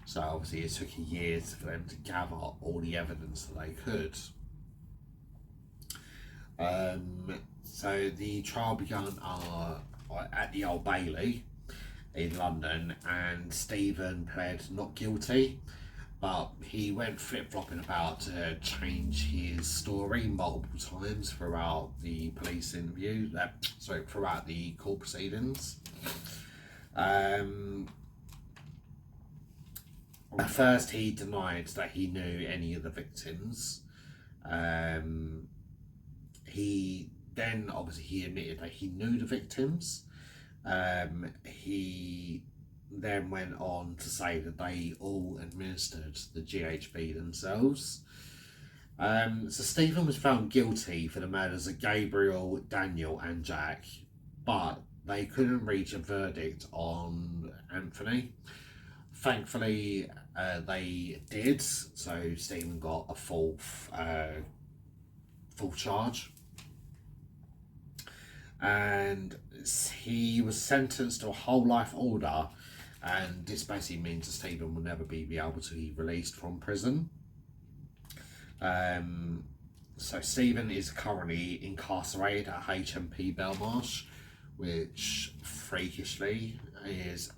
S1: So obviously it took a year for them to gather all the evidence that they could. So the trial began at the Old Bailey in London, and Stephen pled not guilty, but he went flip-flopping about to change his story multiple times throughout the police interview, throughout the court proceedings. At first he denied that he knew any of the victims. He admitted that he knew the victims. He then went on to say that they all administered the GHB themselves. So Stephen was found guilty for the murders of Gabriel, Daniel and Jack, but they couldn't reach a verdict on Anthony. Thankfully, they did, so Stephen got a full charge. And he was sentenced to a whole life order, and this basically means that Stephen will never be able to be released from prison. So Stephen is currently incarcerated at HMP Belmarsh, which freakishly is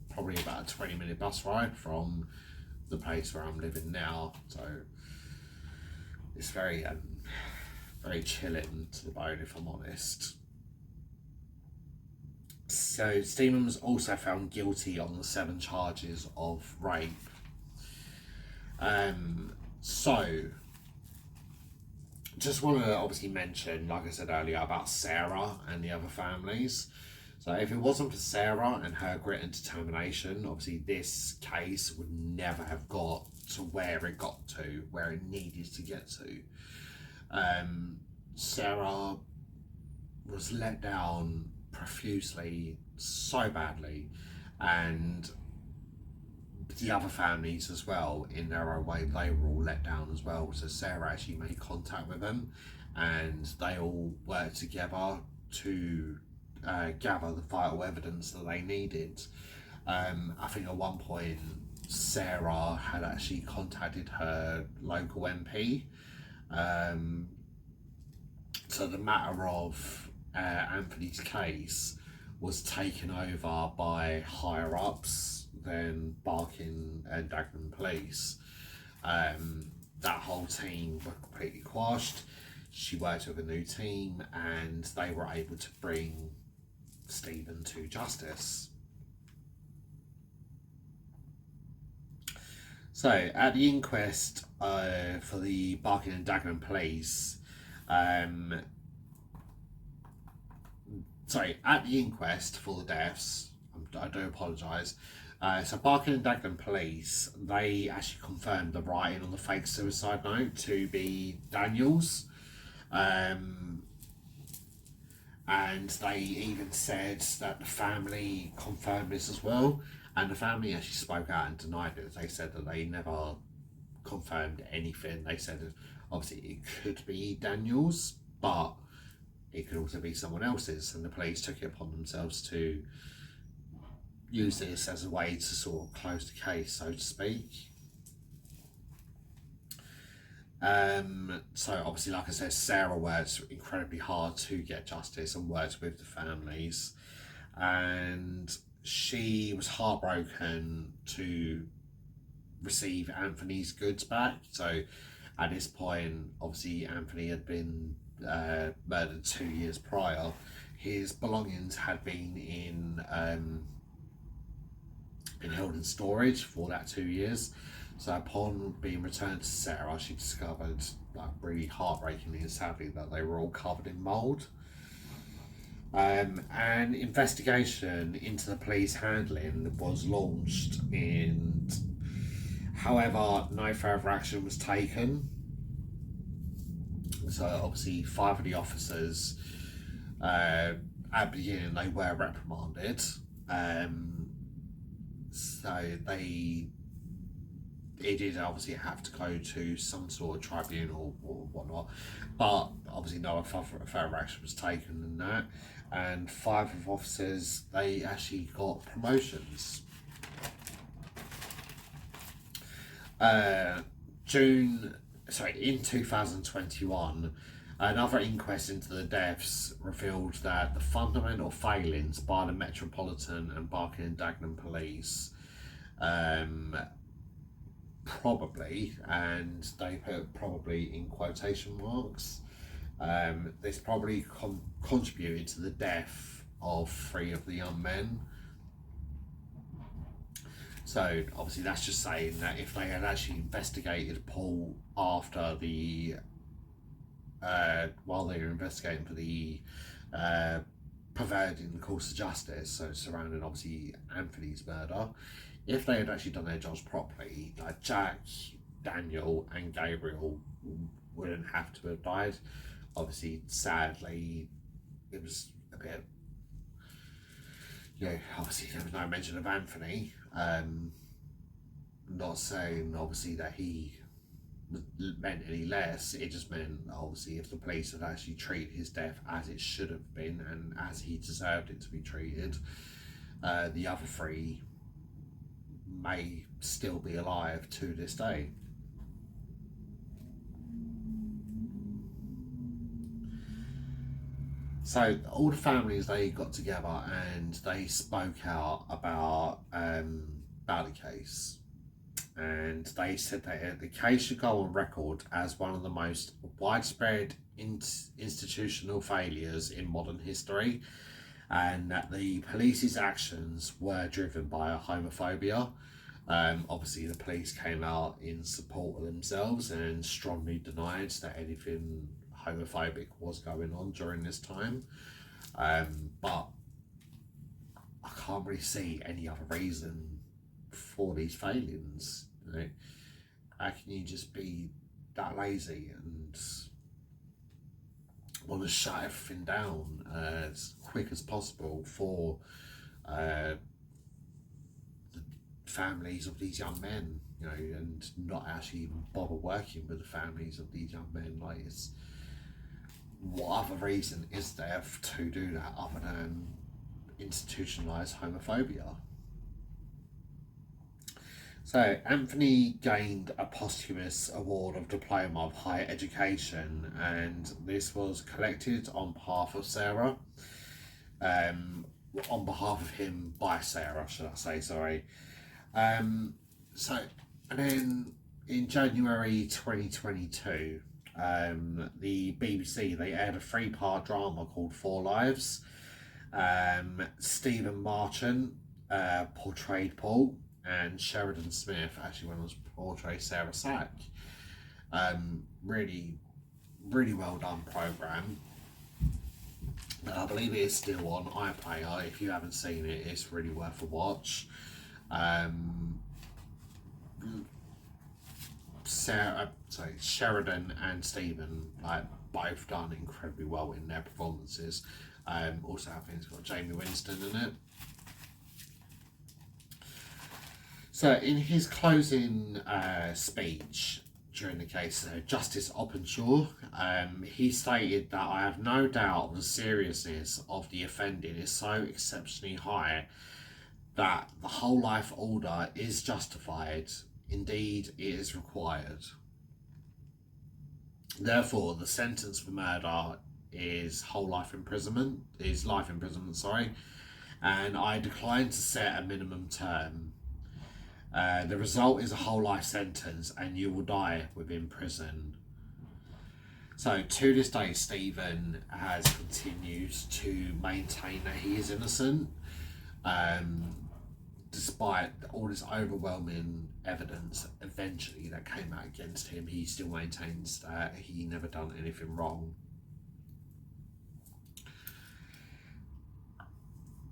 S1: probably about a 20-minute bus ride from the place where I'm living now. So it's very chilling to the bone, if I'm honest. So Stephen was also found guilty on the 7 charges of rape. So just want to obviously mention, like I said earlier, about Sarah and the other families. So if it wasn't for Sarah and her grit and determination, obviously this case would never have got to where it got to, where it needed to get to. Sarah was let down profusely, so badly, and the other families as well, in their own way, they were all let down as well. So Sarah actually made contact with them, and they all worked together to gather the vital evidence that they needed. I think at one point Sarah had actually contacted her local MP. So the matter of Anthony's case was taken over by higher ups than Barking and Dagenham Police. That whole team were completely quashed. She worked with a new team and they were able to bring Stephen to justice. So at the inquest for the Barking and Dagenham Police, at the inquest for the deaths, I do apologise. So Barking and Dagenham Police, they actually confirmed the writing on the fake suicide note to be Daniel's. And they even said that the family confirmed this as well. And the family actually spoke out and denied it. They said that they never confirmed anything. They said that obviously it could be Daniel's, but it could also be someone else's. And the police took it upon themselves to use this as a way to sort of close the case, so to speak. So obviously, like I said, Sarah worked incredibly hard to get justice and worked with the families, and she was heartbroken to receive Anthony's goods back. So at this point, obviously Anthony had been murdered 2 years prior. His belongings had been held in storage for that 2 years. So upon being returned to Sarah, she discovered, like, really heartbreakingly and sadly, that they were all covered in mould. An investigation into the police handling was launched, and however, no further action was taken. So obviously, 5 of the officers, at the beginning, they were reprimanded. So it did obviously have to go to some sort of tribunal or whatnot, but obviously no further action was taken than that. And 5 of the officers, they actually got promotions. In 2021, another inquest into the deaths revealed that the fundamental failings by the Metropolitan and Barking and Dagenham police, probably, and they put probably in quotation marks, this probably contributed to the death of 3 of the young men. So obviously that's just saying that if they had actually investigated Paul after while they were investigating for the perverting the course of justice, so surrounding obviously Anthony's murder, if they had actually done their jobs properly, like Jack, Daniel and Gabriel wouldn't have to have died. Obviously, sadly, it was a bit, obviously there was no mention of Anthony. Not saying obviously that he meant any less, it just meant obviously if the police had actually treated his death as it should have been and as he deserved it to be treated, the other 3 may still be alive to this day. So all the families, they got together and they spoke out about the case, and they said that the case should go on record as one of the most widespread institutional failures in modern history, and that the police's actions were driven by homophobia. Obviously, the police came out in support of themselves and strongly denied that anything homophobic was going on during this time. But I can't really see any other reason for these failings. How can you just be that lazy and want to shut everything down as quick as possible for the families of these young men, and not actually even bother working with the families of these young men? Like, what other reason is there to do that other than institutionalised homophobia? So Anthony gained a posthumous award of Diploma of Higher Education, and this was collected on behalf of Sarah, on behalf of him by Sarah, should I say, sorry. And then in January 2022, the BBC, they aired a 3-part drama called 4 Lives. Stephen Marchant portrayed Paul, and Sheridan Smith actually went on to portray Sarah Sack. Really, really well done programme. I believe it is still on iPlayer. If you haven't seen it, it's really worth a watch. Sheridan and Stephen, both done incredibly well in their performances. Also, I think it's got Jamie Winston in it. So in his closing speech during the case, Justice Openshaw, he stated that I have no doubt the seriousness of the offending is so exceptionally high that the whole life order is justified. Indeed, it is required. Therefore, the sentence for murder is life imprisonment, sorry, and I decline to set a minimum term. The result is a whole life sentence, and you will die within prison. So, to this day, Stephen has continued to maintain that he is innocent, despite all this overwhelming evidence eventually that came out against him. He still maintains that he never done anything wrong.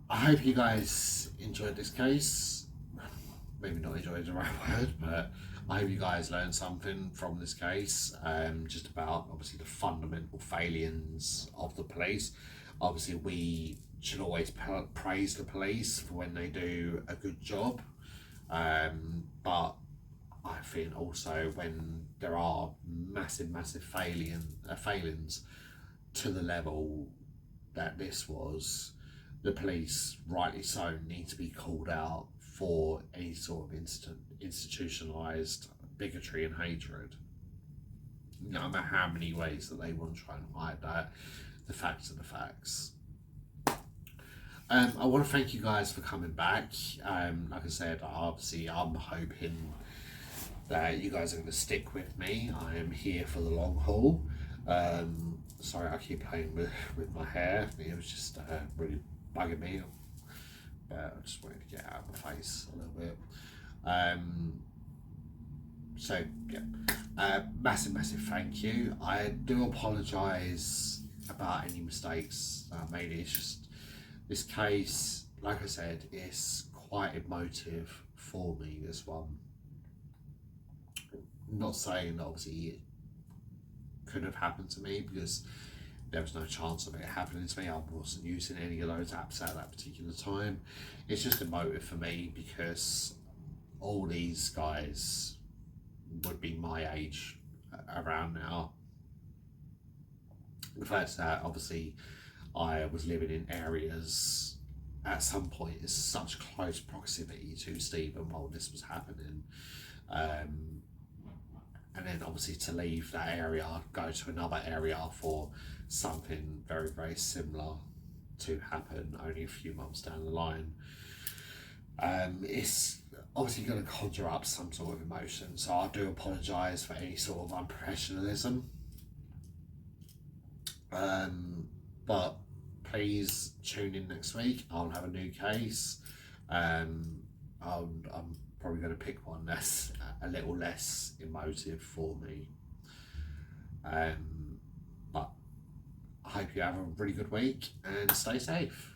S1: I hope you guys enjoyed this case. Maybe not enjoyed the right word, but I hope you guys learned something from this case, just about obviously the fundamental failings of the police. Obviously, we should always praise the police for when they do a good job, but I think also when there are massive failings to the level that this was, the police, rightly so, need to be called out for any sort of institutionalized bigotry and hatred. No matter how many ways that they want to try and hide that, the facts are the facts. I want to thank you guys for coming back. Like I said, obviously I'm hoping that you guys are going to stick with me. I am here for the long haul. Sorry, I keep playing with my hair. It was just really bugging me. But I just wanted to get out of my face a little bit. So yeah, massive thank you. I do apologise about any mistakes that I made. It's just this case, like I said, is quite emotive for me, this one. I'm not saying that obviously it could have happened to me, because there was no chance of it happening to me. I wasn't using any of those apps at that particular time. It's just emotive for me because all these guys would be my age around now. The fact that obviously I was living in areas at some point in such close proximity to Stephen while this was happening, and then obviously to leave that area, go to another area for something very similar to happen only a few months down the line, it's obviously going to conjure up some sort of emotion. So I do apologise for any sort of unprofessionalism, but please tune in next week. I'll have a new case. I'm probably going to pick one that's a little less emotive for me, but I hope you have a really good week and stay safe.